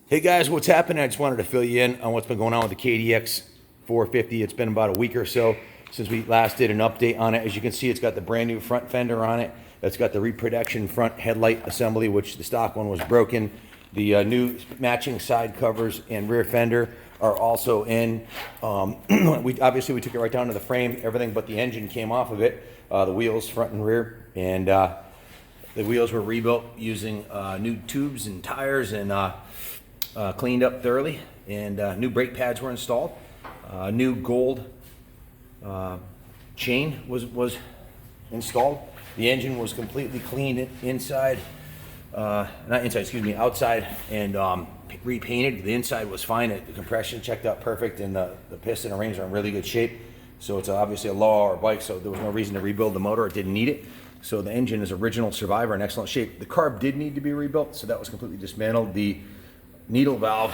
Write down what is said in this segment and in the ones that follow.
Hey guys, what's happening? I just wanted to fill you in on what's been going on with the KDX450. It's been about a week or so since we last did an update on it. As you can see, it's got the brand new front fender on it. It's got the reproduction front headlight assembly, which the stock one was broken. The new matching side covers and rear fender are also in. We took it right down to the frame. Everything but the engine came off of it. The wheels, front and rear, and the wheels were rebuilt using new tubes and tires and cleaned up thoroughly, and new brake pads were installed. New gold chain was installed. The engine was completely cleaned inside, outside, and repainted. The inside was fine. The compression checked out perfect, and the piston and rings are in really good shape. So it's obviously a low-hour bike, so there was no reason to rebuild the motor. It didn't need it. So the engine is original Survivor in excellent shape. The carb did need to be rebuilt, so that was completely dismantled. The needle valve,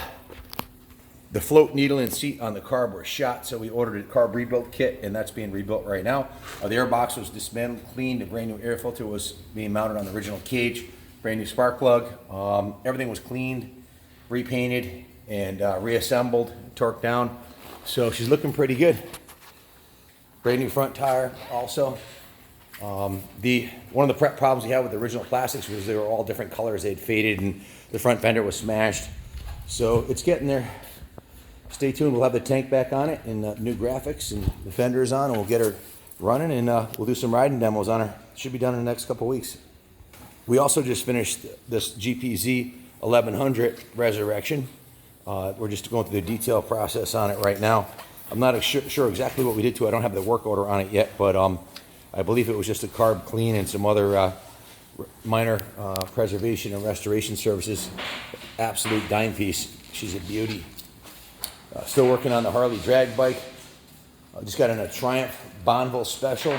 the float needle and seat on the carb were shot, so we ordered a carb rebuild kit, and that's being rebuilt right now. The air box was dismantled, cleaned. A brand new air filter was being mounted on the original cage. Brand new spark plug. Everything was cleaned, repainted, and reassembled, torqued down. So she's looking pretty good. Brand new front tire also. One of the problems we had with the original plastics was they were all different colors. They'd faded and the front fender was smashed. So it's getting there. Stay tuned. We'll have the tank back on it and new graphics, and the fender is on, and we'll get her running, and we'll do some riding demos on her. Should be done in the next couple weeks. We also just finished this GPZ 1100 Resurrection. We're just going through the detail process on it right now. I'm not sure exactly what we did to it. I don't have the work order on it yet, but I believe it was just a carb clean and some other minor preservation and restoration services. Absolute dime piece. She's a beauty. Still working on the Harley drag bike. Just got in a Triumph Bonneville Special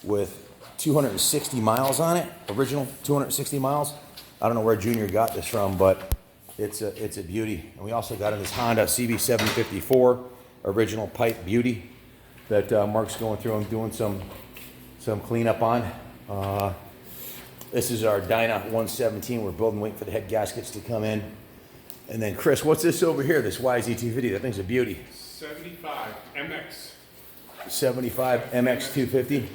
with 260 miles on it. Original 260 miles. I don't know where Junior got this from, but it's a beauty. And we also got in this Honda CB754 original pipe beauty that Mark's going through and doing some cleanup on. This is our Dyna 117. We're building, waiting for the head gaskets to come in. And then Chris, what's this over here? This YZ250. That thing's a beauty. 75 MX. 75 MX 250. Yep.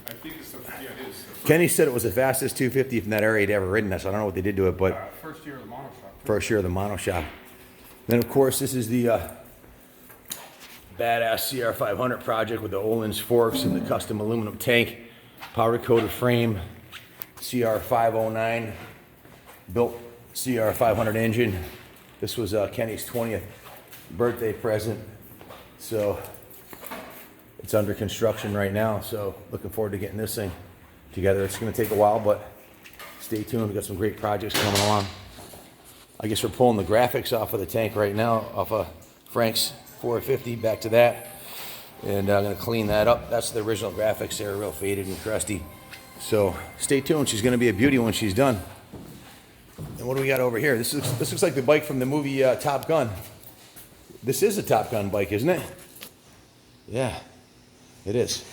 I think it's it is. Kenny said it was the fastest 250 from that area he'd ever ridden. So I don't know what they did to it, but First year of the mono shop. first year of the mono shop. Then of course this is the badass CR500 project with the Öhlins forks and the custom aluminum tank, powder coated frame, CR509 built CR500 engine. This was Kenny's 20th birthday present, so it's under construction right now. So looking forward to getting this thing together. It's going to take a while, but stay tuned. We've got some great projects coming along. I guess we're pulling the graphics off of the tank right now, off of Frank's 450, back to that, and I'm going to clean that up. That's the original graphics. They're real faded and crusty, so stay tuned. She's going to be a beauty when she's done. And what do we got over here? This looks like the bike from the movie Top Gun. This is a Top Gun bike, isn't it? Yeah, it is.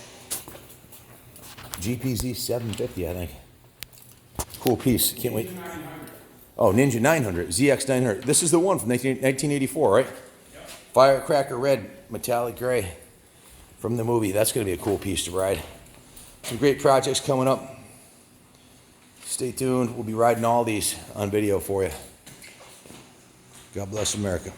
GPZ 750, I think. Cool piece. Can't wait. Oh, Ninja 900, ZX 900. This is the one from 1984, right? Yep. Firecracker red, metallic gray from the movie. That's going to be a cool piece to ride. Some great projects coming up. Stay tuned. We'll be riding all these on video for you. God bless America.